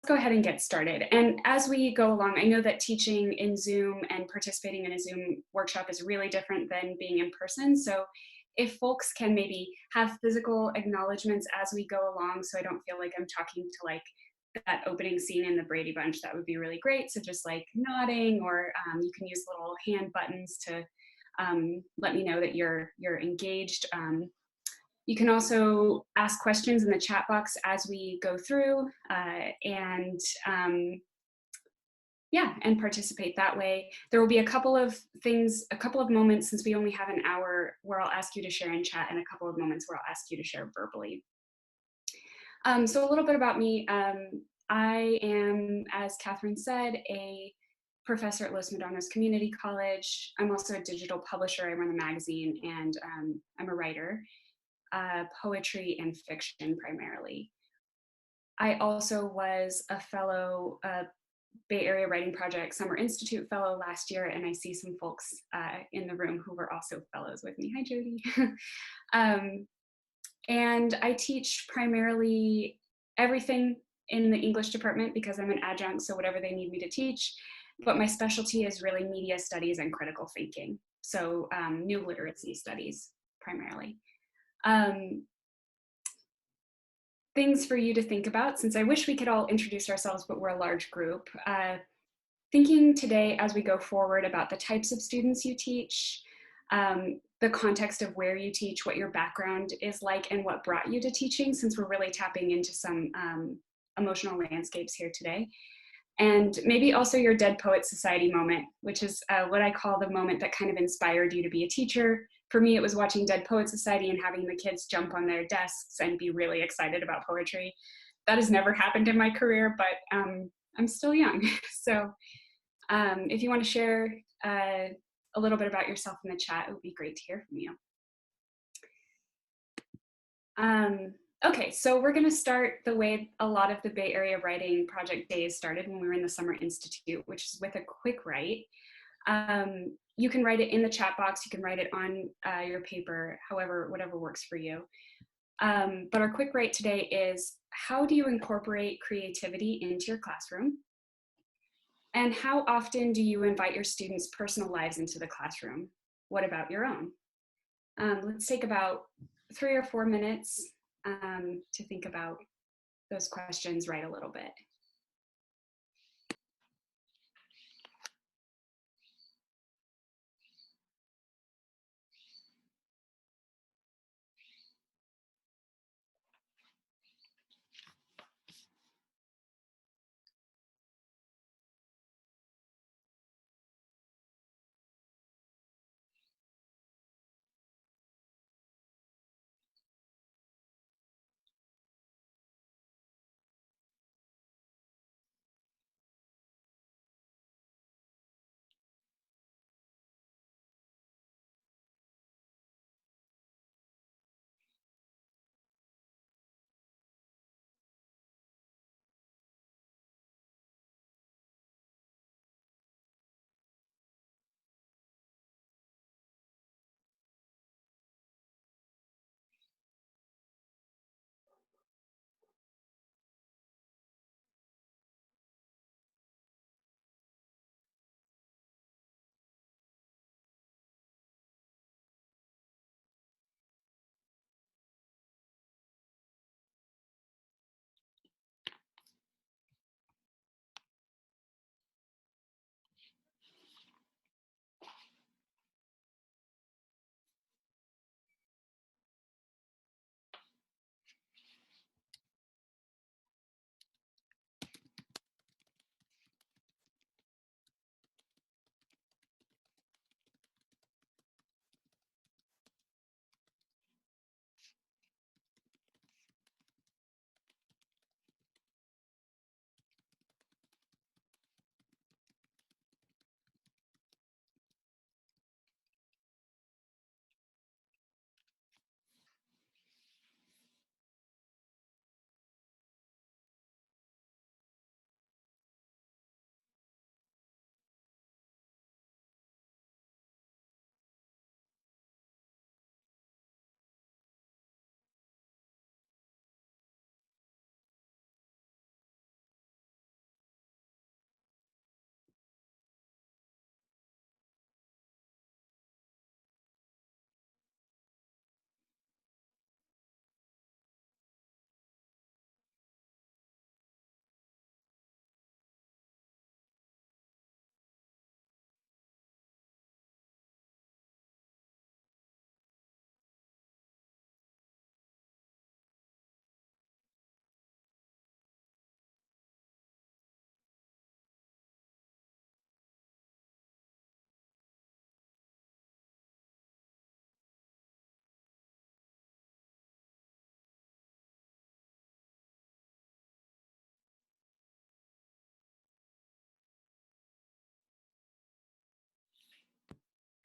go ahead and get started. And as we go along, I know that teaching in Zoom and participating in a Zoom workshop is really different than being in person. So if folks can maybe have physical acknowledgements as we go along, so I don't feel like I'm talking to like that opening scene in the Brady Bunch, that would be really great. So just like nodding, or you can use little hand buttons to let me know that you're engaged. You can also ask questions in the chat box as we go through, and yeah, and participate that way. There will be a couple of things, a couple of moments, since we only have an hour, where I'll ask you to share in chat, and a couple of moments where I'll ask you to share verbally. So a little bit about me. I am, as Catherine said, a professor at Los Medanos Community College. I'm also a digital publisher. I run a magazine, and I'm a writer. Poetry and fiction primarily. I also was a fellow, Bay Area Writing Project Summer Institute fellow last year, and I see some folks in the room who were also fellows with me. Hi, Jody. And I teach primarily everything in the English department because I'm an adjunct, so whatever they need me to teach. But my specialty is really media studies and critical thinking. So new literacy studies primarily. Things for you to think about, since I wish we could all introduce ourselves, but we're a large group. Thinking today as we go forward about the types of students you teach, the context of where you teach, what your background is like, and what brought you to teaching, since we're really tapping into some emotional landscapes here today. And maybe also your Dead Poets Society moment, which is what I call the moment that kind of inspired you to be a teacher. For me, it was watching Dead Poets Society and having the kids jump on their desks and be really excited about poetry. That has never happened in my career, but I'm still young. So if you want to share a little bit about yourself in the chat, it would be great to hear from you. Okay, so we're going to start the way a lot of the Bay Area Writing Project days started when we were in the Summer Institute, which is with a quick write. You can write it in the chat box, you can write it on your paper, however, whatever works for you. But our quick write today is, how do you incorporate creativity into your classroom? And how often do you invite your students' personal lives into the classroom? What about your own? Let's take about 3 or 4 minutes to think about those questions, write a little bit.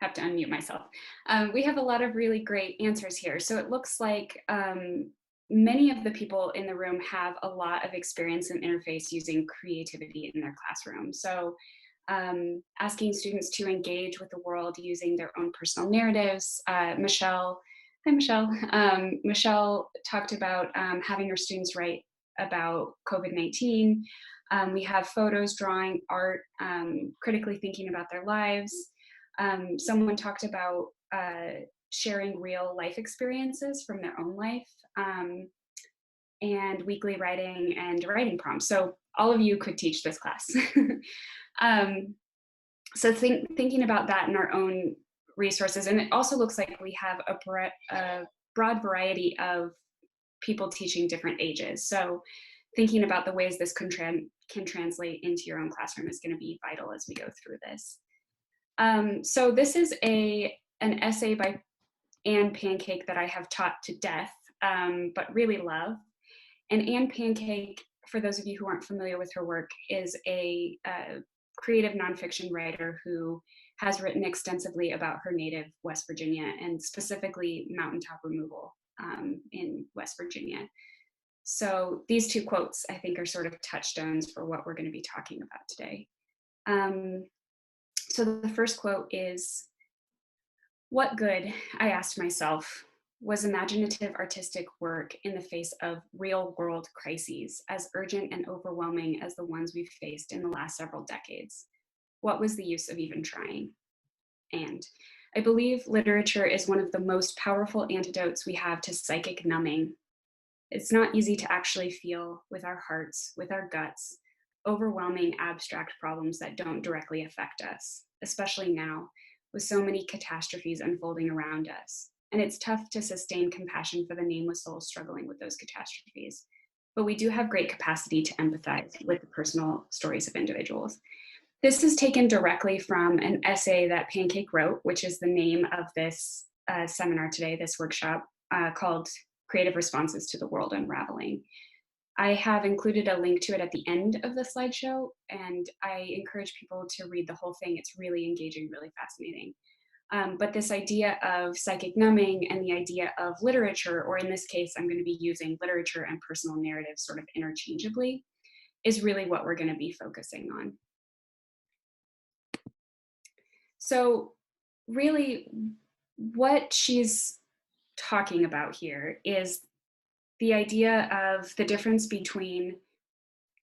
have to unmute myself. We have a lot of really great answers here. So it looks like many of the people in the room have a lot of experience in interface using creativity in their classroom. So asking students to engage with the world using their own personal narratives. Michelle, hi Michelle. Michelle talked about having her students write about COVID-19. We have photos, drawing, art, critically thinking about their lives. Someone talked about sharing real life experiences from their own life, and weekly writing and writing prompts. So all of you could teach this class. So thinking about that in our own resources, and it also looks like we have a broad variety of people teaching different ages. So thinking about the ways this can translate into your own classroom is going to be vital as we go through this. So this is an essay by Anne Pancake that I have taught to death, but really love. And Anne Pancake, for those of you who aren't familiar with her work, is a creative nonfiction writer who has written extensively about her native West Virginia, and specifically mountaintop removal in West Virginia. So these two quotes, I think, are sort of touchstones for what we're going to be talking about today. So the first quote is, "What good," I asked myself, "was imaginative artistic work in the face of real world crises as urgent and overwhelming as the ones we've faced in the last several decades? What was the use of even trying?" And I believe literature is one of the most powerful antidotes we have to psychic numbing. It's not easy to actually feel with our hearts, with our guts, overwhelming abstract problems that don't directly affect us, especially now, with so many catastrophes unfolding around us. And it's tough to sustain compassion for the nameless souls struggling with those catastrophes. But we do have great capacity to empathize with the personal stories of individuals. This is taken directly from an essay that Pancake wrote, which is the name of this seminar today, this workshop, called Creative Responses to the World Unraveling. I have included a link to it at the end of the slideshow, and I encourage people to read the whole thing. It's really engaging, really fascinating. But this idea of psychic numbing and the idea of literature, or in this case, I'm going to be using literature and personal narrative sort of interchangeably, is really what we're going to be focusing on. So really, what she's talking about here is the idea of the difference between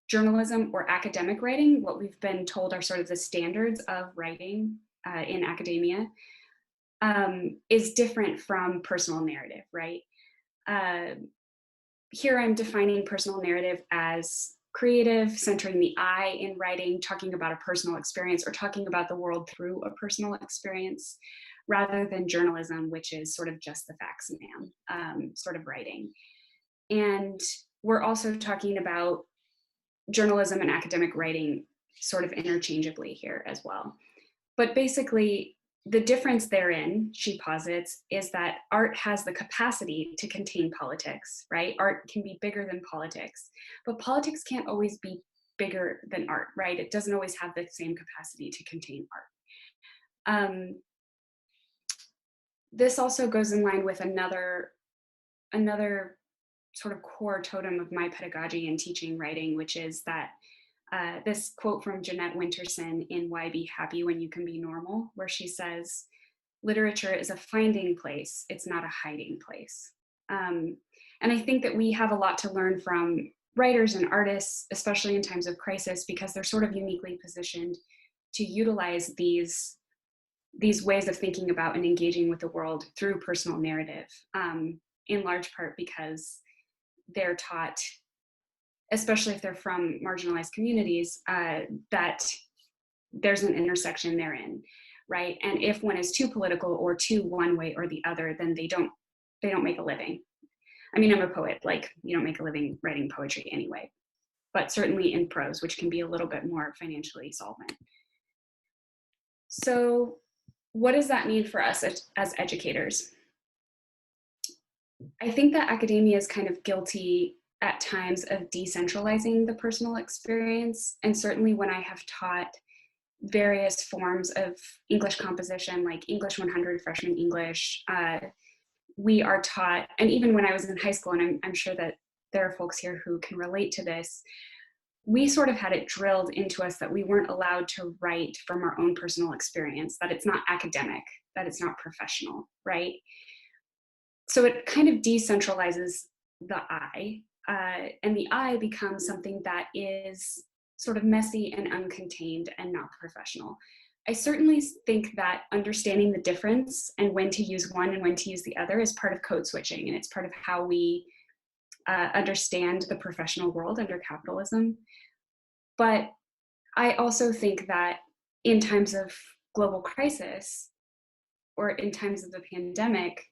journalism or academic writing, what we've been told are sort of the standards of writing in academia, is different from personal narrative, right? Here I'm defining personal narrative as creative, centering the I in writing, talking about a personal experience, or talking about the world through a personal experience, rather than journalism, which is sort of just the facts, ma'am, sort of writing. And we're also talking about journalism and academic writing sort of interchangeably here as well. But basically, the difference therein, she posits, is that art has the capacity to contain politics, right? Art can be bigger than politics, but politics can't always be bigger than art, right? It doesn't always have the same capacity to contain art. This also goes in line with another sort of core totem of my pedagogy and teaching writing, which is that this quote from Jeanette Winterson in Why Be Happy When You Can Be Normal, where she says, "Literature is a finding place, it's not a hiding place." And I think that we have a lot to learn from writers and artists, especially in times of crisis, because they're sort of uniquely positioned to utilize these ways of thinking about and engaging with the world through personal narrative, in large part because they're taught, especially if they're from marginalized communities, that there's an intersection therein, right? And if one is too political or too one way or the other, then they don't make a living. I mean, I'm a poet, like you don't make a living writing poetry anyway, but certainly in prose, which can be a little bit more financially solvent. So what does that mean for us as educators? I think that academia is kind of guilty at times of decentralizing the personal experience. And certainly when I have taught various forms of English composition, like English 100, freshman English. We are taught, and even when I was in high school, and I'm sure that there are folks here who can relate to this, we sort of had it drilled into us that we weren't allowed to write from our own personal experience, that it's not academic, that it's not professional, right? So it kind of decentralizes the I, and the I becomes something that is sort of messy and uncontained and not professional. I certainly think that understanding the difference and when to use one and when to use the other is part of code switching, and it's part of how we understand the professional world under capitalism. But I also think that in times of global crisis or in times of the pandemic,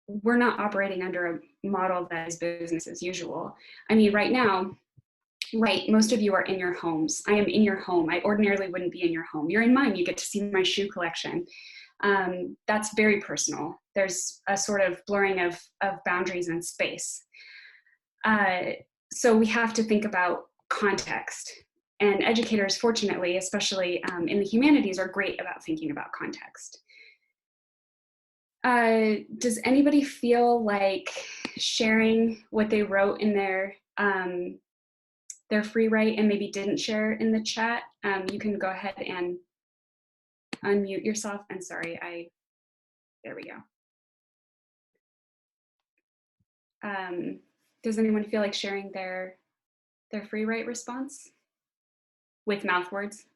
we're not operating under a model that is business as usual. I mean, right now, right, most of you are in your homes. I am in your home. I ordinarily wouldn't be in your home. You're in mine. You get to see my shoe collection. That's very personal. There's a sort of blurring of boundaries and space. So we have to think about context. And educators, fortunately, especially in the humanities, are great about thinking about context. Does anybody feel like sharing what they wrote in their free write and maybe didn't share in the chat? You can go ahead and unmute yourself. And sorry, there we go. Does anyone feel like sharing their free write response with mouth words?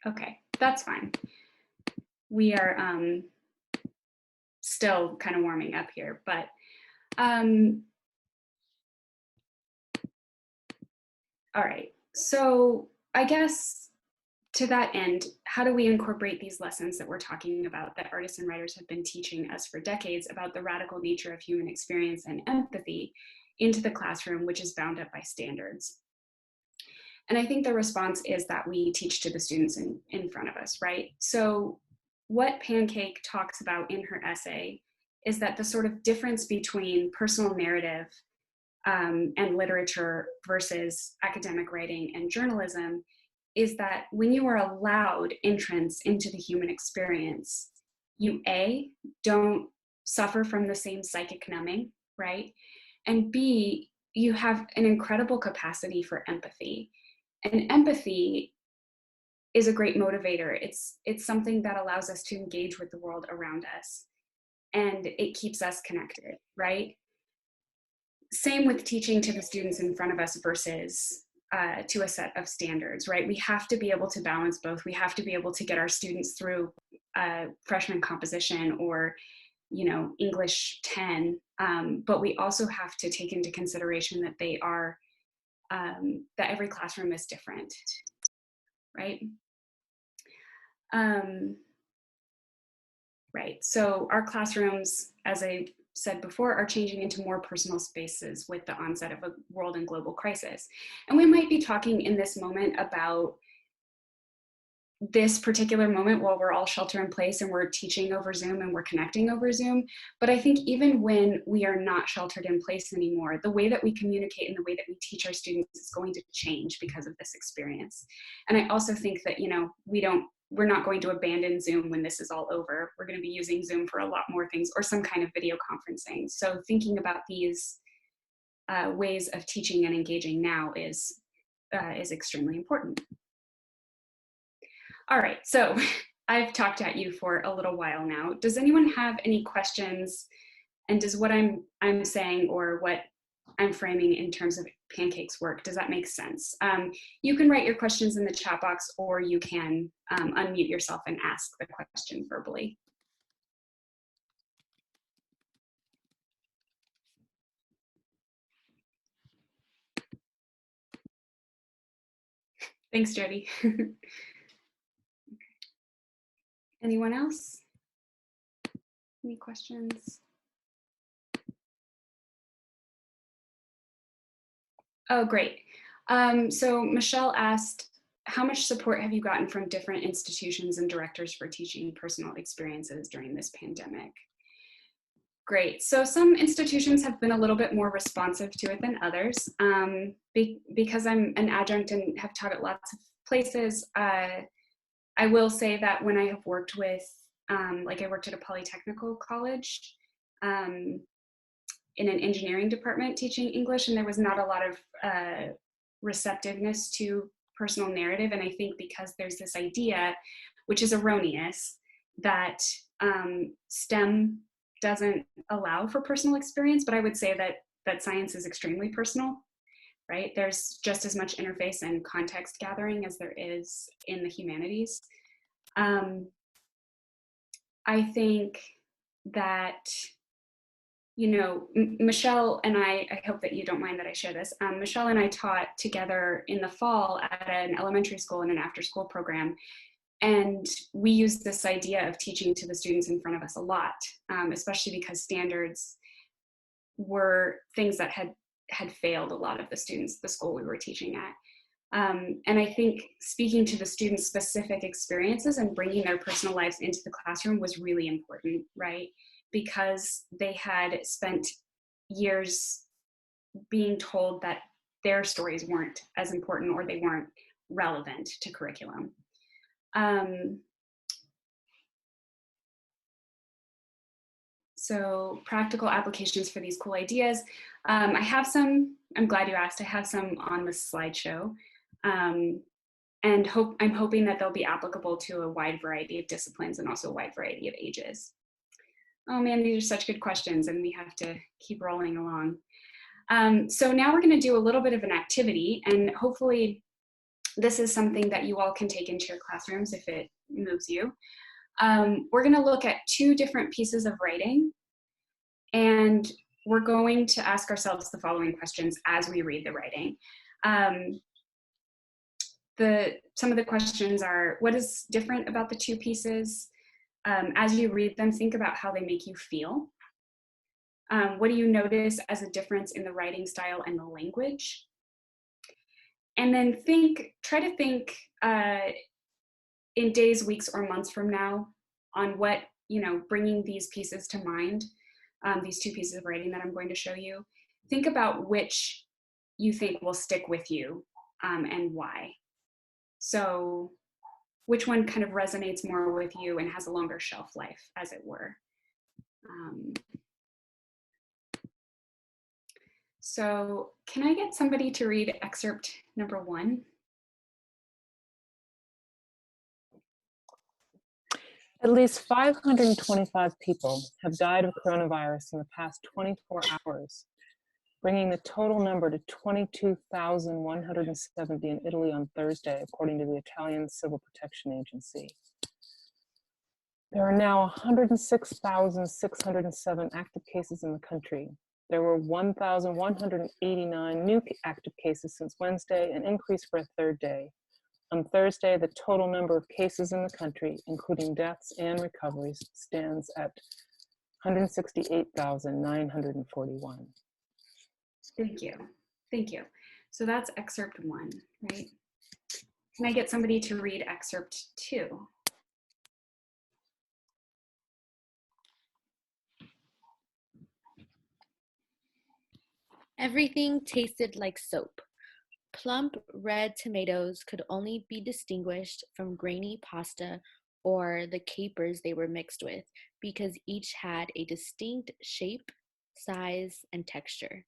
Okay, that's fine. We are still kind of warming up here, but all right. So I guess to that end, how do we incorporate these lessons that we're talking about, that artists and writers have been teaching us for decades about the radical nature of human experience and empathy into the classroom, which is bound up by standards? And I think the response is that we teach to the students in front of us, right? So what Pancake talks about in her essay is that the sort of difference between personal narrative and literature versus academic writing and journalism is that when you are allowed entrance into the human experience, you A, don't suffer from the same psychic numbing, right? And B, you have an incredible capacity for empathy. And empathy is a great motivator. It's something that allows us to engage with the world around us, and it keeps us connected, right? Same with teaching to the students in front of us versus to a set of standards, right? We have to be able to balance both. We have to be able to get our students through freshman composition or, English 10, but we also have to take into consideration that they are, that every classroom is different, right? Right, so our classrooms, as I said before, are changing into more personal spaces with the onset of a world and global crisis. And we might be talking in this moment about this particular moment while we're all shelter in place and we're teaching over Zoom and we're connecting over Zoom. But I think even when we are not sheltered in place anymore, the way that we communicate and the way that we teach our students is going to change because of this experience. And I also think that, we're not going to abandon Zoom when this is all over. We're going to be using Zoom for a lot more things, or some kind of video conferencing. So thinking about these ways of teaching and engaging now is extremely important. All right, so I've talked at you for a little while now. Does anyone have any questions? And does what I'm saying or what I'm framing in terms of Pancake's work, does that make sense? You can write your questions in the chat box, or you can unmute yourself and ask the question verbally. Thanks, Jody. Anyone else? Any questions? Oh, great. So Michelle asked, how much support have you gotten from different institutions and directors for teaching personal experiences during this pandemic? Great. So some institutions have been a little bit more responsive to it than others. Because I'm an adjunct and have taught at lots of places, I will say that when I have worked with, like I worked at a polytechnical college in an engineering department teaching English, and there was not a lot of receptiveness to personal narrative. And I think because there's this idea, which is erroneous, that STEM doesn't allow for personal experience, but I would say that science is extremely personal, right? There's just as much interface and context gathering as there is in the humanities. I think that, you know, Michelle and I hope that you don't mind that I share this. Michelle and I taught together in the fall at an elementary school in an after-school program. And we used this idea of teaching to the students in front of us a lot, especially because standards were things that had failed a lot of the students, the school we were teaching at. And I think speaking to the students' specific experiences and bringing their personal lives into the classroom was really important, right? Because they had spent years being told that their stories weren't as important or they weren't relevant to curriculum. So practical applications for these cool ideas. I have some, I'm glad you asked, I have some on the slideshow. And I'm hoping that they'll be applicable to a wide variety of disciplines and also a wide variety of ages. Oh man, these are such good questions and we have to keep rolling along. So now we're gonna do a little bit of an activity, and hopefully this is something that you all can take into your classrooms if it moves you. We're gonna look at two different pieces of writing, and we're going to ask ourselves the following questions as we read the writing. Some of the questions are, what is different about the two pieces? As you read them, think about how they make you feel. What do you notice as a difference in the writing style and the language? And then try to think in days, weeks, or months from now on what, bringing these pieces to mind, these two pieces of writing that I'm going to show you. Think about which you think will stick with you and why. So which one kind of resonates more with you and has a longer shelf life, as it were. So can I get somebody to read excerpt number 1? At least 525 people have died of coronavirus in the past 24 hours, bringing the total number to 22,170 in Italy on Thursday, according to the Italian Civil Protection Agency. There are now 106,607 active cases in the country. There were 1,189 new active cases since Wednesday, an increase for a third day. On Thursday, the total number of cases in the country, including deaths and recoveries, stands at 168,941. Thank you. Thank you. So that's excerpt 1, right? Can I get somebody to read excerpt 2? Everything tasted like soap. Plump red tomatoes could only be distinguished from grainy pasta or the capers they were mixed with because each had a distinct shape, size, and texture.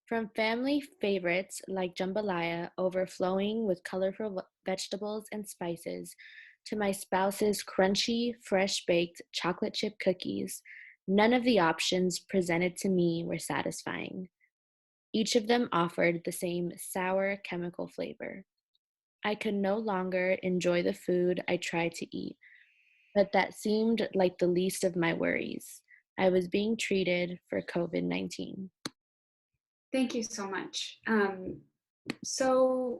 From family favorites like jambalaya overflowing with colorful vegetables and spices to my spouse's crunchy, fresh-baked chocolate chip cookies, none of the options presented to me were satisfying. Each of them offered the same sour chemical flavor. I could no longer enjoy the food I tried to eat, but that seemed like the least of my worries. I was being treated for COVID-19. Thank you so much. So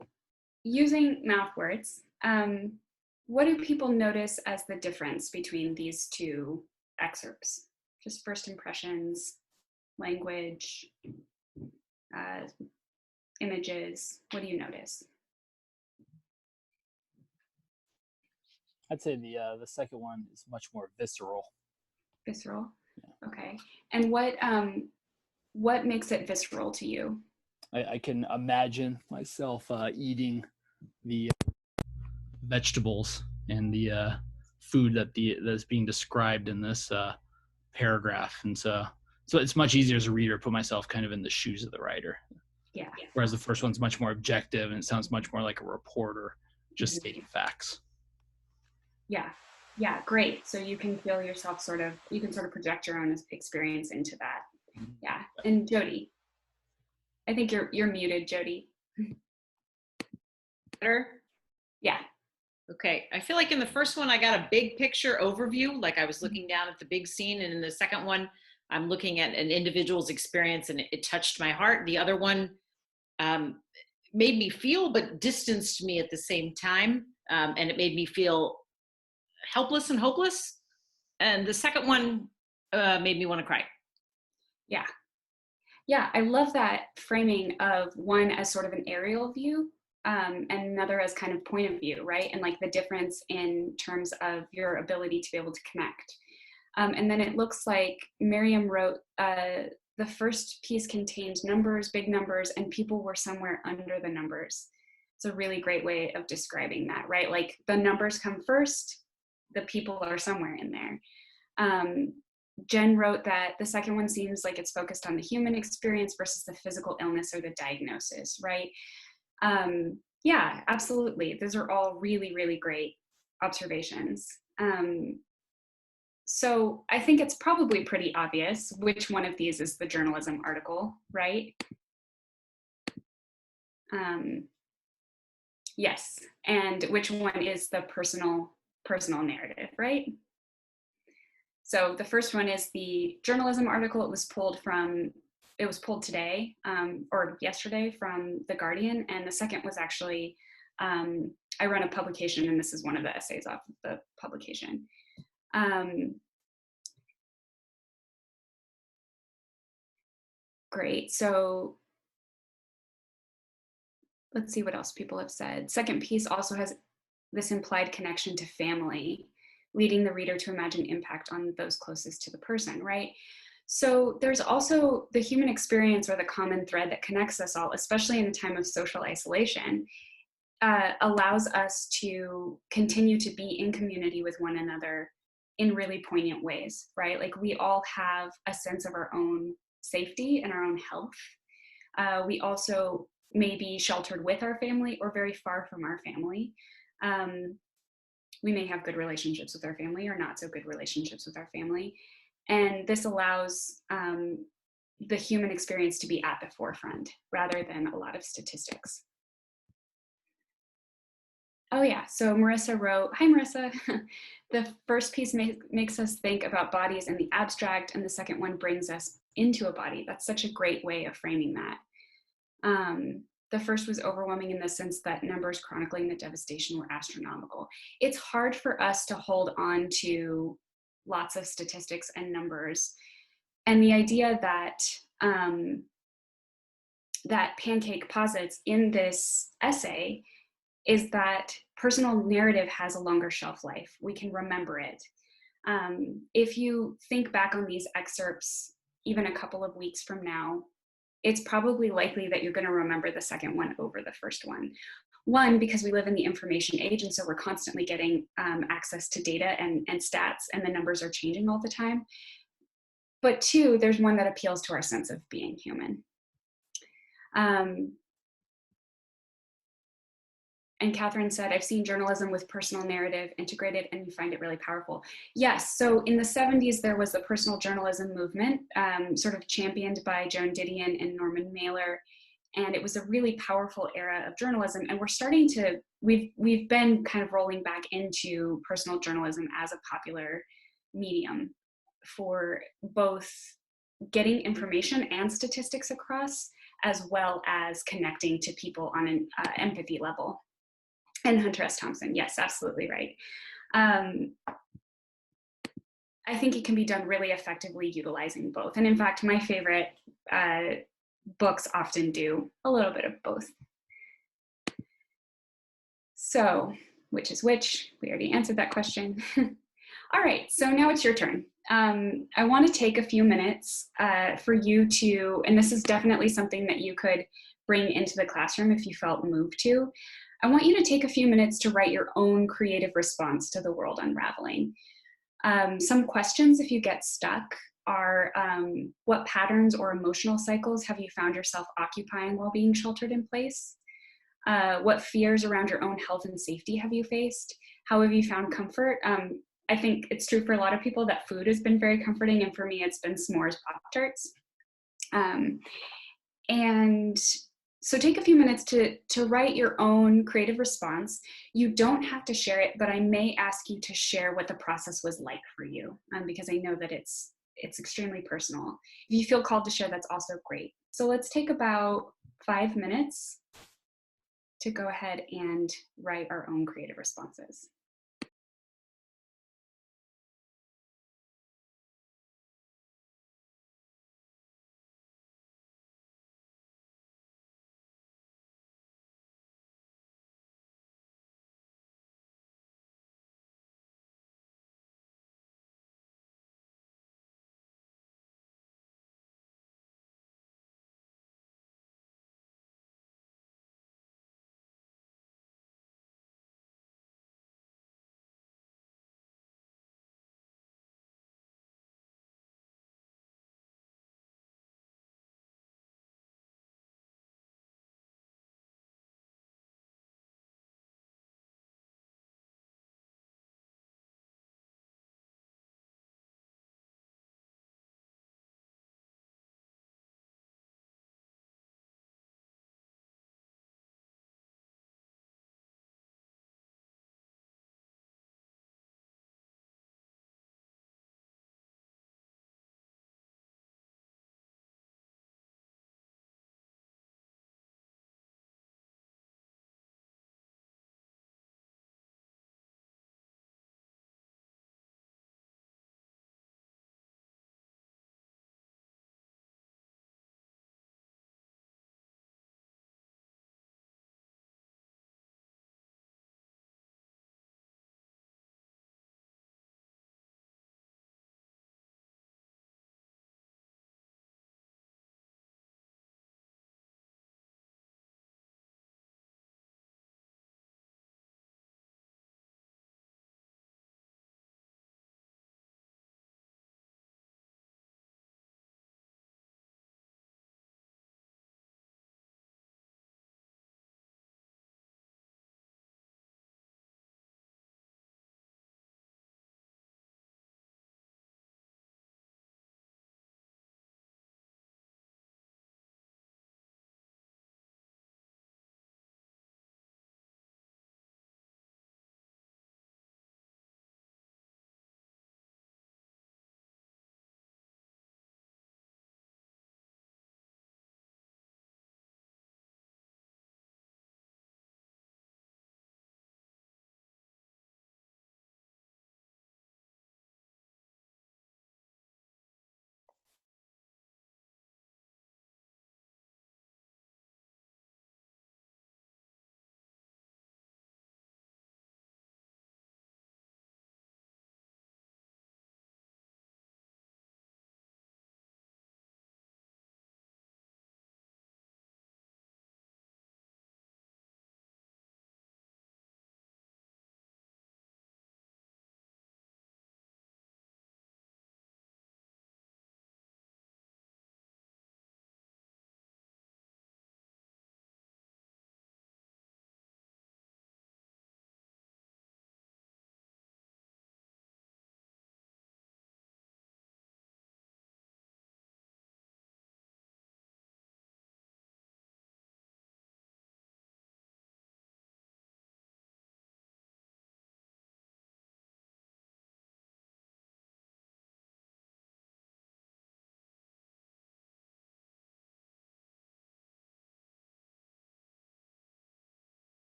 using mouth words, what do people notice as the difference between these two excerpts? Just first impressions, language, images, what do you notice? I'd say the second one is much more visceral. Visceral. Okay. And what makes it visceral to you? I can imagine myself eating the vegetables and the food that's being described in this paragraph, and so it's much easier as a reader to put myself kind of in the shoes of the writer. Yeah. Whereas the first one's much more objective and it sounds much more like a reporter just stating facts. Yeah. Yeah, great. So you can feel yourself you can sort of project your own experience into that. Yeah. And Jody, I think you're muted, Jody. Better? Yeah. Okay. I feel like in the first one, I got a big picture overview, like I was looking down at the big scene. And in the second one, I'm looking at an individual's experience and it touched my heart. The other one made me feel, but distanced me at the same time. And it made me feel helpless and hopeless. And the second one made me want to cry. Yeah. Yeah, I love that framing of one as sort of an aerial view, and another as kind of point of view, right? And like the difference in terms of your ability to be able to connect. And then it looks like Miriam wrote, the first piece contained numbers, big numbers, and people were somewhere under the numbers. It's a really great way of describing that, right? Like the numbers come first, the people are somewhere in there. Jen wrote that the second one seems like it's focused on the human experience versus the physical illness or the diagnosis, right? Yeah, absolutely. Those are all really, really great observations. So I think it's probably pretty obvious which one of these is the journalism article, right? Yes, and which one is the personal narrative, right? So the first one is the journalism article. It was pulled today or yesterday from The Guardian. And the second was actually, I run a publication and this is one of the essays off of the publication. Great, so let's see what else people have said. Second piece also has this implied connection to family, leading the reader to imagine impact on those closest to the person, right? So there's also the human experience or the common thread that connects us all, especially in a time of social isolation, allows us to continue to be in community with one another in really poignant ways, right? Like we all have a sense of our own safety and our own health. We also may be sheltered with our family or very far from our family. We may have good relationships with our family or not so good relationships with our family. And this allows the human experience to be at the forefront rather than a lot of statistics. Oh yeah, so Marissa wrote, hi Marissa, the first piece makes us think about bodies in the abstract and the second one brings us into a body. That's such a great way of framing that. The first was overwhelming in the sense that numbers chronicling the devastation were astronomical. It's hard for us to hold on to lots of statistics and numbers. And the idea that that Pancake posits in this essay is that personal narrative has a longer shelf life. We can remember it. If you think back on these excerpts, even a couple of weeks from now, it's probably likely that you're going to remember the second one over the first one. One, because we live in the information age, and so we're constantly getting access to data and stats, and the numbers are changing all the time. But two, there's one that appeals to our sense of being human. And Catherine said, I've seen journalism with personal narrative integrated and you find it really powerful. Yes, so in the 70s, there was the personal journalism movement, sort of championed by Joan Didion and Norman Mailer. And it was a really powerful era of journalism. And we're starting to, we've been kind of rolling back into personal journalism as a popular medium for both getting information and statistics across, as well as connecting to people on an empathy level. And Hunter S. Thompson, yes, absolutely right. I think it can be done really effectively utilizing both. And in fact, my favorite books often do a little bit of both. So, which is which? We already answered that question. All right, so now it's your turn. I want to take a few minutes for you to, and this is definitely something that you could bring into the classroom if you felt moved to. I want you to take a few minutes to write your own creative response to the world unraveling. Some questions, if you get stuck, are what patterns or emotional cycles have you found yourself occupying while being sheltered in place? What fears around your own health and safety have you faced? How have you found comfort? I think it's true for a lot of people that food has been very comforting, and for me, it's been s'mores Pop-Tarts. And so take a few minutes to write your own creative response. You don't have to share it, but I may ask you to share what the process was like for you, because I know that it's extremely personal. If you feel called to share, that's also great. So let's take about 5 minutes to go ahead and write our own creative responses.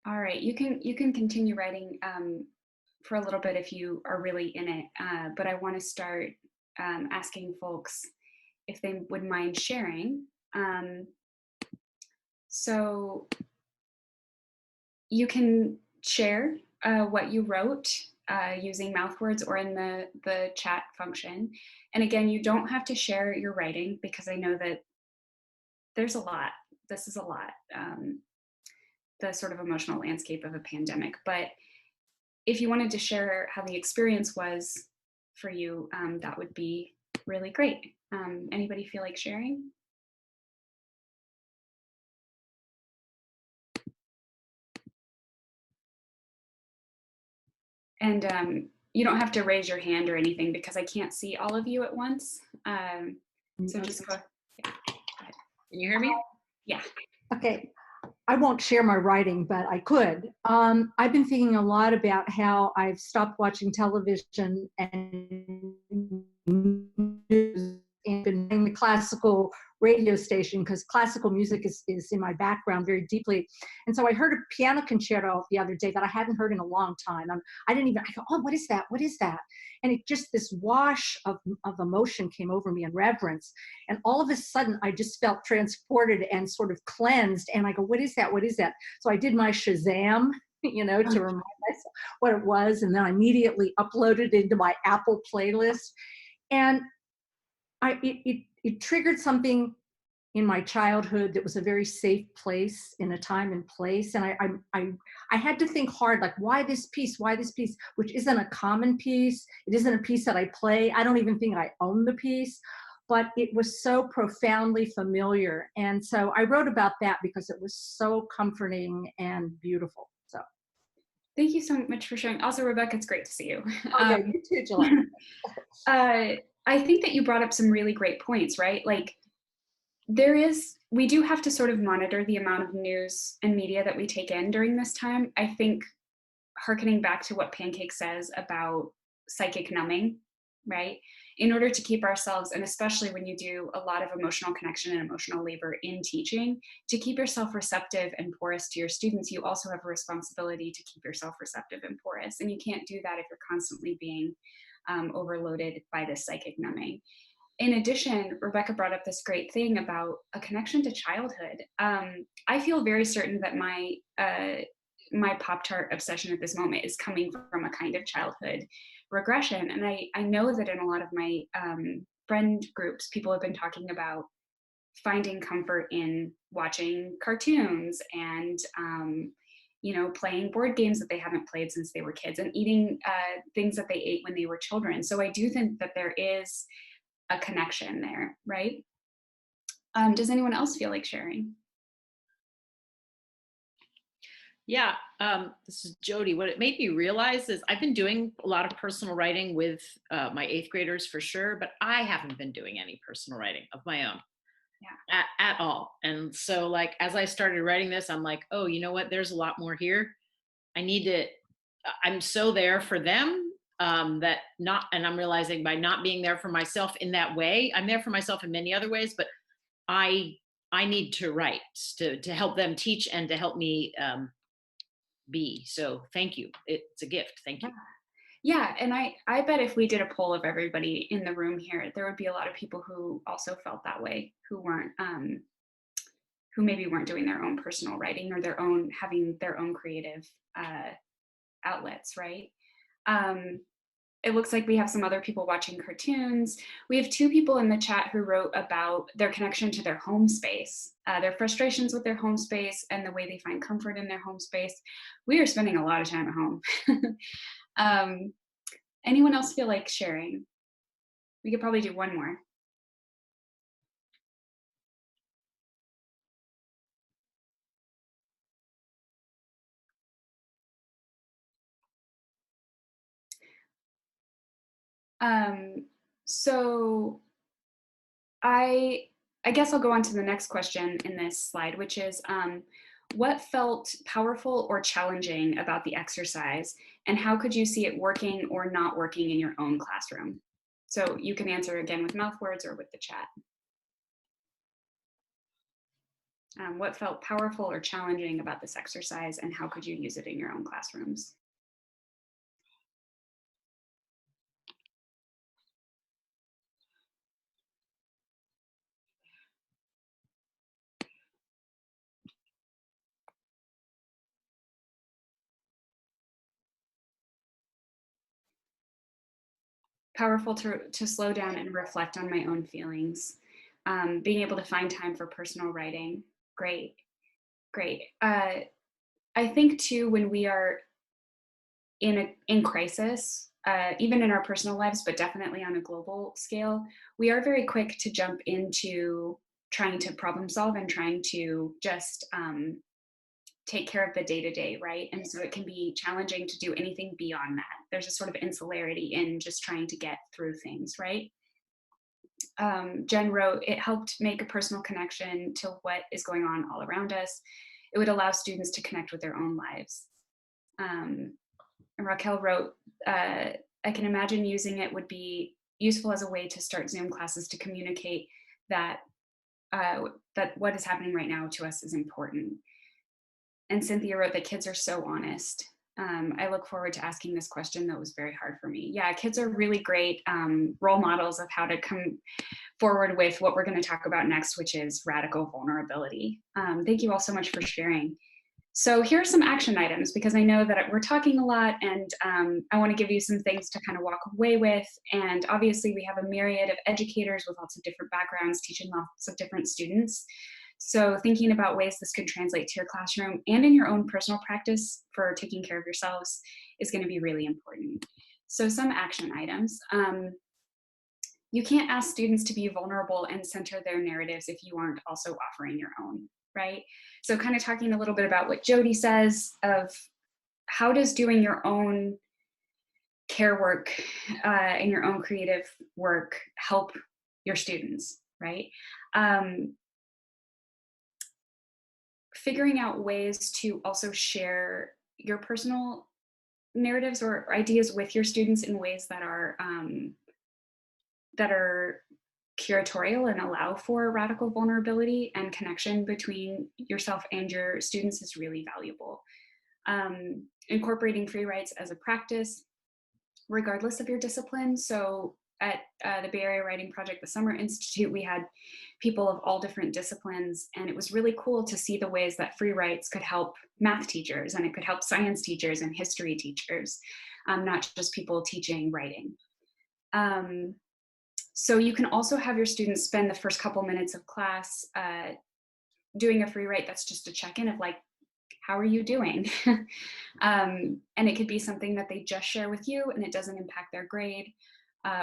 All right, you can continue writing for a little bit if you are really in it, but I want to start asking folks if they would mind sharing. So you can share what you wrote using mouthwords or in the chat function. And again, you don't have to share your writing because I know that there's a lot. This is a lot, the sort of emotional landscape of a pandemic. But if you wanted to share how the experience was for you, that would be really great. Anybody feel like sharing? And you don't have to raise your hand or anything because I can't see all of you at once. So just go, yeah. Can you hear me? Yeah. Okay, I won't share my writing, but I could. I've been thinking a lot about how I've stopped watching television and news and been in the classical radio station because classical music is in my background very deeply. And so I heard a piano concerto the other day that I hadn't heard in a long time. I go, oh, what is that? What is that? And it just, this wash of emotion came over me and reverence. And all of a sudden, I just felt transported and sort of cleansed. And I go, what is that? What is that? So I did my Shazam, to remind myself what it was. And then I immediately uploaded it into my Apple playlist. And it triggered something in my childhood that was a very safe place in a time and place. And I had to think hard, like, why this piece, which isn't a common piece. It isn't a piece that I play. I don't even think I own the piece, but it was so profoundly familiar. And so I wrote about that because it was so comforting and beautiful. So. Thank you so much for sharing. Also, Rebecca, it's great to see you. Yeah, you too, July. I think that you brought up some really great points, right? Like we do have to sort of monitor the amount of news and media that we take in during this time. I think hearkening back to what Pancake says about psychic numbing, right? In order to keep ourselves, and especially when you do a lot of emotional connection and emotional labor in teaching, to keep yourself receptive and porous to your students, you also have a responsibility to keep yourself receptive and porous. And you can't do that if you're constantly being overloaded by this psychic numbing. In addition, Rebecca brought up this great thing about a connection to childhood. I feel very certain that my Pop-Tart obsession at this moment is coming from a kind of childhood regression. And I know that in a lot of my friend groups, people have been talking about finding comfort in watching cartoons and playing board games that they haven't played since they were kids and eating things that they ate when they were children. So I do think that there is a connection there, right? Does anyone else feel like sharing? Yeah, this is Jody. What it made me realize is I've been doing a lot of personal writing with my 8th graders for sure, but I haven't been doing any personal writing of my own. Yeah. At all. And so like, as I started writing this, I'm like, oh, you know what? There's a lot more here. I'm so there for them and I'm realizing by not being there for myself in that way, I'm there for myself in many other ways, but I need to write to help them teach and to help me be. So thank you. It's a gift. Thank you. Yeah, and I bet if we did a poll of everybody in the room here, there would be a lot of people who also felt that way, who maybe weren't doing their own personal writing or having their own creative outlets, right? It looks like we have some other people watching cartoons. We have 2 people in the chat who wrote about their connection to their home space, their frustrations with their home space and the way they find comfort in their home space. We are spending a lot of time at home. Anyone else feel like sharing? We could probably do one more. So I guess I'll go on to the next question in this slide, which is what felt powerful or challenging about the exercise, and how could you see it working or not working in your own classroom? So you can answer again with mouth words or with the chat. What felt powerful or challenging about this exercise, and how could you use it in your own classrooms? Powerful to slow down and reflect on my own feelings. Being able to find time for personal writing. Great, great. I think too, when we are in crisis, even in our personal lives, but definitely on a global scale, we are very quick to jump into trying to problem solve and trying to just take care of the day to day, right? And so it can be challenging to do anything beyond that. There's a sort of insularity in just trying to get through things, right? Jen wrote, it helped make a personal connection to what is going on all around us. It would allow students to connect with their own lives. And Raquel wrote, I can imagine using it would be useful as a way to start Zoom classes to communicate that that what is happening right now to us is important. And Cynthia wrote that kids are so honest. I look forward to asking this question that was very hard for me. Yeah, kids are really great role models of how to come forward with what we're going to talk about next, which is radical vulnerability. Thank you all so much for sharing. So here are some action items, because I know that we're talking a lot, and I want to give you some things to kind of walk away with. And obviously we have a myriad of educators with lots of different backgrounds teaching lots of different students. So thinking about ways this could translate to your classroom and in your own personal practice for taking care of yourselves is going to be really important. So some action items. You can't ask students to be vulnerable and center their narratives if you aren't also offering your own, right? So kind of talking a little bit about what Jody says of how does doing your own care work and your own creative work help your students, right? Figuring out ways to also share your personal narratives or ideas with your students in ways that are curatorial and allow for radical vulnerability and connection between yourself and your students is really valuable. Incorporating free writes as a practice, regardless of your discipline. So at the Bay Area Writing Project, the Summer Institute, we had people of all different disciplines, and it was really cool to see the ways that free writes could help math teachers, and it could help science teachers and history teachers, not just people teaching writing. So you can also have your students spend the first couple minutes of class doing a free write that's just a check-in of like, how are you doing? And it could be something that they just share with you and it doesn't impact their grade.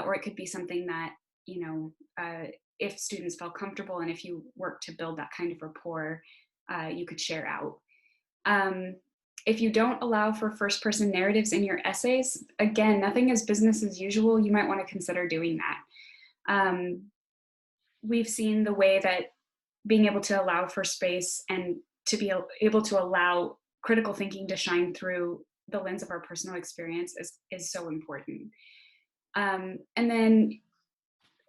Or it could be something that, you know, if students felt comfortable and if you work to build that kind of rapport, you could share out. If you don't allow for first person narratives in your essays, again, nothing is business as usual. You might want to consider doing that. We've seen the way that being able to allow for space and to be able to allow critical thinking to shine through the lens of our personal experience is so important. And then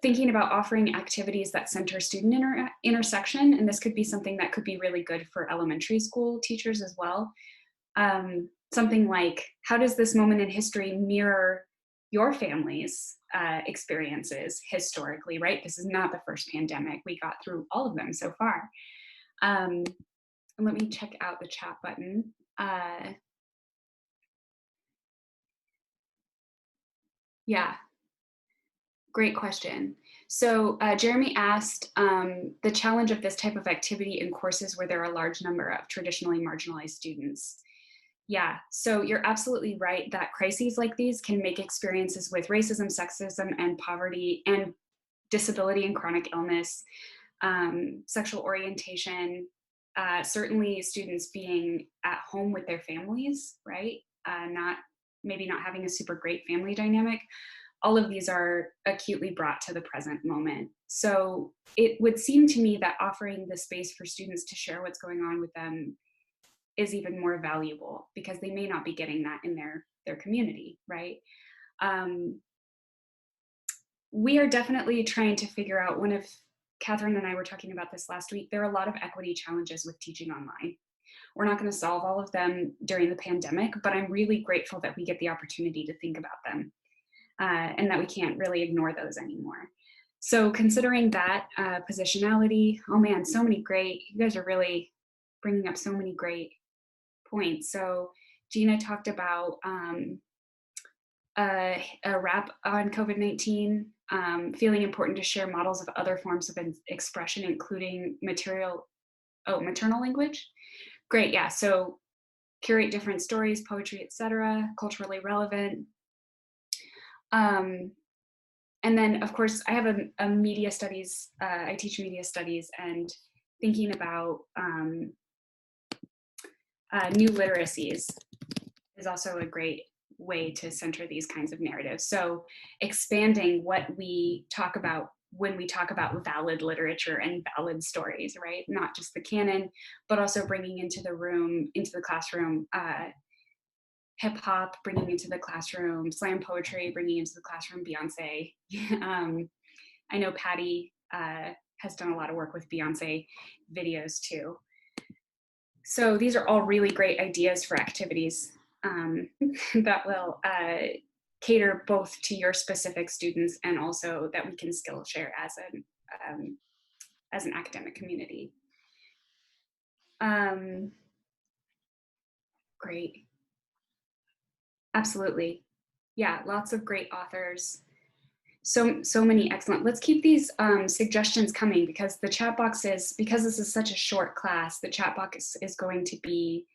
thinking about offering activities that center student intersection, and this could be something that could be really good for elementary school teachers as well. Something like, how does this moment in history mirror your family's experiences historically, right? This is not the first pandemic. We got through all of them so far. And let me check out the chat button. Yeah, great question. So Jeremy asked the challenge of this type of activity in courses where there are a large number of traditionally marginalized students. Yeah, so you're absolutely right that crises like these can make experiences with racism, sexism, and poverty and disability and chronic illness, sexual orientation, certainly students being at home with their families, right? Maybe not having a super great family dynamic. All of these are acutely brought to the present moment. So it would seem to me that offering the space for students to share what's going on with them is even more valuable because they may not be getting that in their community, right? We are definitely trying to figure out one of Catherine and I were talking about this last week, there are a lot of equity challenges with teaching online. We're not going to solve all of them during the pandemic, but I'm really grateful that we get the opportunity to think about them and that we can't really ignore those anymore. So considering that positionality, oh man, so many great, you guys are really bringing up so many great points. So Gina talked about a wrap on COVID-19, feeling important to share models of other forms of expression, including maternal language. Great, yeah, so curate different stories, poetry, etc., culturally relevant. And then, of course, I have a media studies, I teach media studies, and thinking about new literacies is also a great way to center these kinds of narratives. So expanding what we talk about when we talk about valid literature and valid stories, right? Not just the canon, but also bringing into the room, into the classroom, hip hop, bringing into the classroom, slam poetry, bringing into the classroom, Beyonce. I know Patty has done a lot of work with Beyonce videos too. So these are all really great ideas for activities that will cater both to your specific students and also that we can skill share as an academic community. Great. Absolutely. Yeah, lots of great authors. So many excellent. Let's keep these suggestions coming because the chat box is, because this is such a short class, the chat box is going to be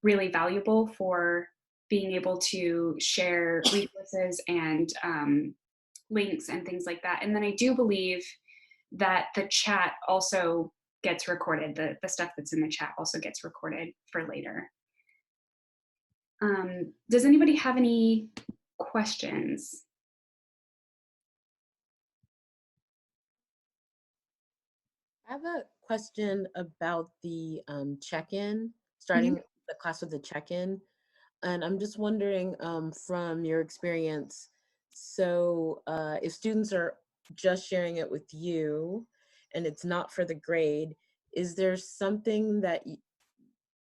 really valuable for being able to share resources and links and things like that. And then I do believe that the chat also gets recorded. The stuff that's in the chat also gets recorded for later. Does anybody have any questions? I have a question about the check-in, starting the class with the check-in. And I'm just wondering from your experience, so if students are just sharing it with you and it's not for the grade, is there something that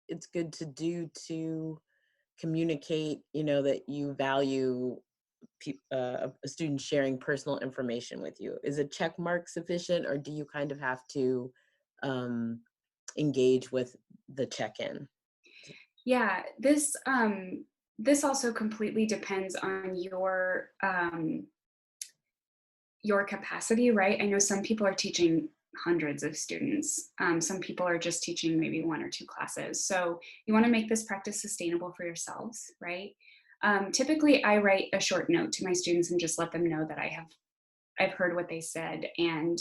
it's good to do to communicate, that you value a student sharing personal information with you? Is a check mark sufficient, or do you kind of have to engage with the check-in? Yeah, this also completely depends on your capacity, right? I know some people are teaching hundreds of students. Some people are just teaching maybe 1 or 2 classes. So you want to make this practice sustainable for yourselves, right? Typically, I write a short note to my students and just let them know that I've heard what they said. And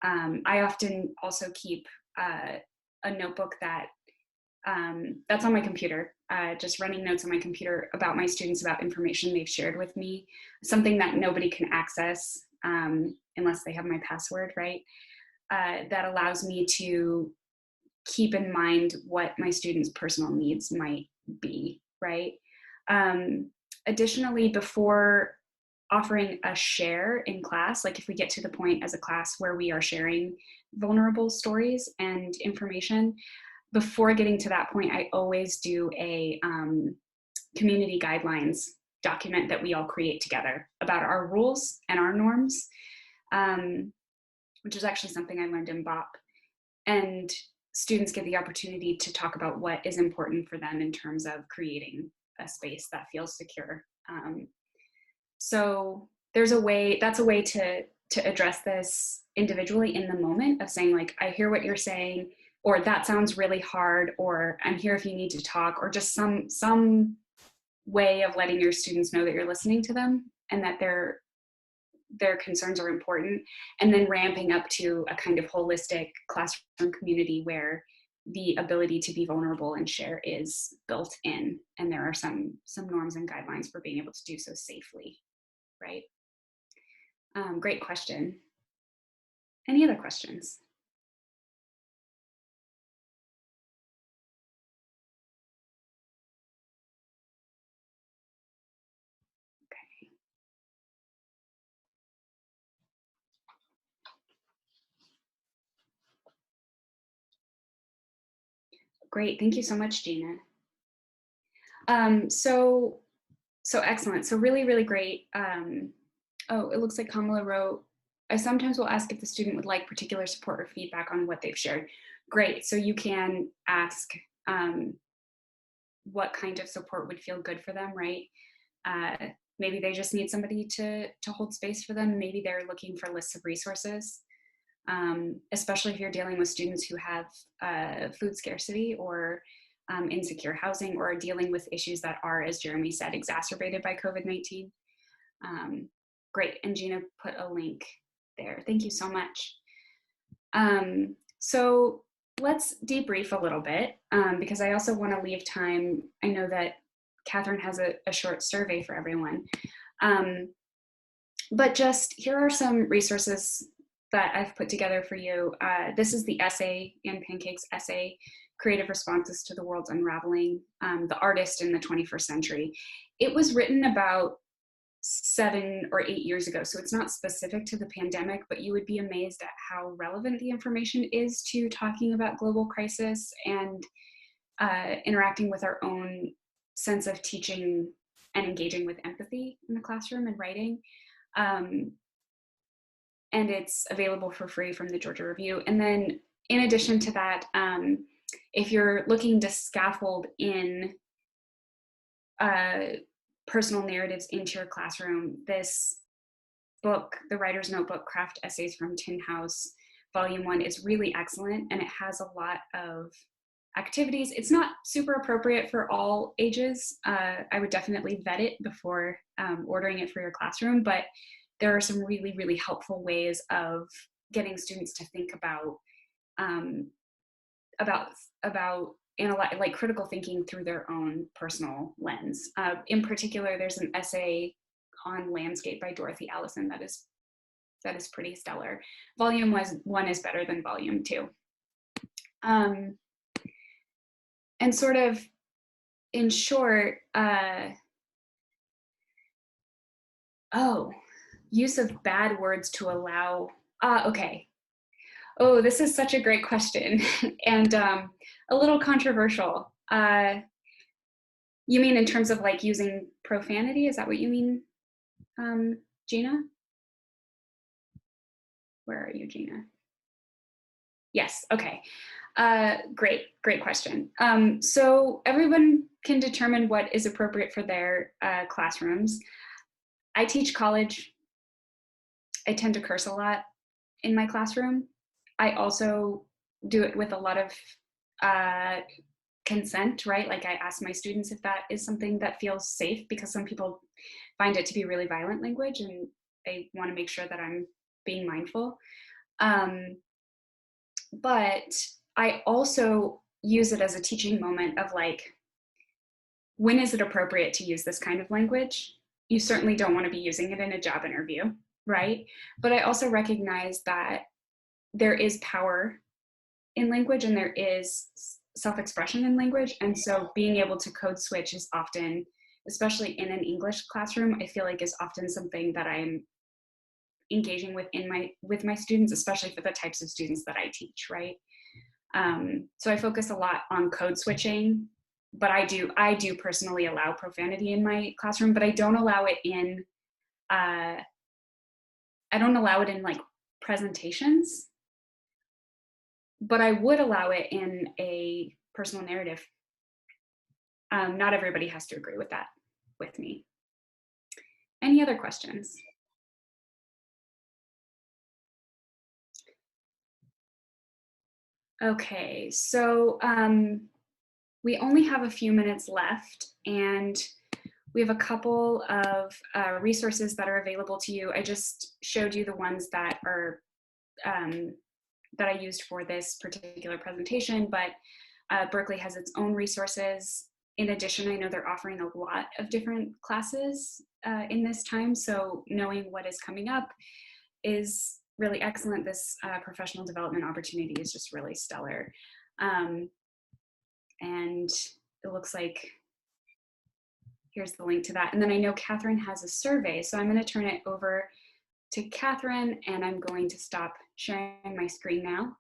I often also keep a notebook that's on my computer, just running notes on my computer about my students, about information they've shared with me, something that nobody can access unless they have my password, right? That allows me to keep in mind what my students' personal needs might be, right? Additionally, before offering a share in class, like if we get to the point as a class where we are sharing vulnerable stories and information, before getting to that point, I always do a community guidelines document that we all create together about our rules and our norms, which is actually something I learned in BAWP. And students get the opportunity to talk about what is important for them in terms of creating a space that feels secure. So that's a way to address this individually in the moment of saying, like, I hear what you're saying, or that sounds really hard, or I'm here if you need to talk, or just some way of letting your students know that you're listening to them and that their concerns are important, and then ramping up to a kind of holistic classroom community where the ability to be vulnerable and share is built in, and there are some norms and guidelines for being able to do so safely, right? Great question. Any other questions? Great, thank you so much, Gina. So excellent, so really, really great. Oh, it looks like Kamala wrote, I sometimes will ask if the student would like particular support or feedback on what they've shared. Great, so you can ask what kind of support would feel good for them, right? Maybe they just need somebody to hold space for them. Maybe they're looking for lists of resources, especially if you're dealing with students who have food scarcity or insecure housing, or are dealing with issues that are, as Jeremy said, exacerbated by COVID-19. Great, and Gina put a link there. Thank you so much. So let's debrief a little bit, because I also want to leave time. I know that Catherine has a short survey for everyone. But just here are some resources that I've put together for you. This is the essay, Anne Pancake's essay, Creative Responses to the World's Unraveling, the Artist in the 21st Century. It was written about 7 or 8 years ago, so it's not specific to the pandemic, but you would be amazed at how relevant the information is to talking about global crisis and interacting with our own sense of teaching and engaging with empathy in the classroom and writing. And it's available for free from the Georgia Review. And then in addition to that, if you're looking to scaffold in personal narratives into your classroom, this book, The Writer's Notebook, Craft Essays from Tin House, Volume 1 is really excellent, and it has a lot of activities. It's not super appropriate for all ages. I would definitely vet it before ordering it for your classroom, but there are some really, really helpful ways of getting students to think about like critical thinking through their own personal lens. In particular, there's an essay on landscape by Dorothy Allison that is pretty stellar. Volume 1 is better than volume 2. And sort of in short, use of bad words to allow, okay. Oh, this is such a great question and a little controversial. You mean in terms of like using profanity? Is that what you mean, Gina? Where are you, Gina? Yes, okay. Great question. So everyone can determine what is appropriate for their classrooms. I teach college. I tend to curse a lot in my classroom. I also do it with a lot of consent, right? Like I ask my students if that is something that feels safe, because some people find it to be really violent language, and I want to make sure that I'm being mindful. But I also use it as a teaching moment of like, when is it appropriate to use this kind of language? You certainly don't want to be using it in a job interview, right? But I also recognize that there is power in language and there is self-expression in language. And so being able to code switch is often, especially in an English classroom, I feel like is often something that I'm engaging with with my students, especially for the types of students that I teach, right? So I focus a lot on code switching, but I do personally allow profanity in my classroom, but I don't allow it in like presentations, but I would allow it in a personal narrative. Not everybody has to agree with that with me. Any other questions? Okay, so we only have a few minutes left, and we have a couple of resources that are available to you. I just showed you the ones that are that I used for this particular presentation, but Berkeley has its own resources. In addition, I know they're offering a lot of different classes in this time, so knowing what is coming up is really excellent. This professional development opportunity is just really stellar. And it looks like, here's the link to that. And then I know Catherine has a survey, so I'm going to turn it over to Catherine, and I'm going to stop sharing my screen now.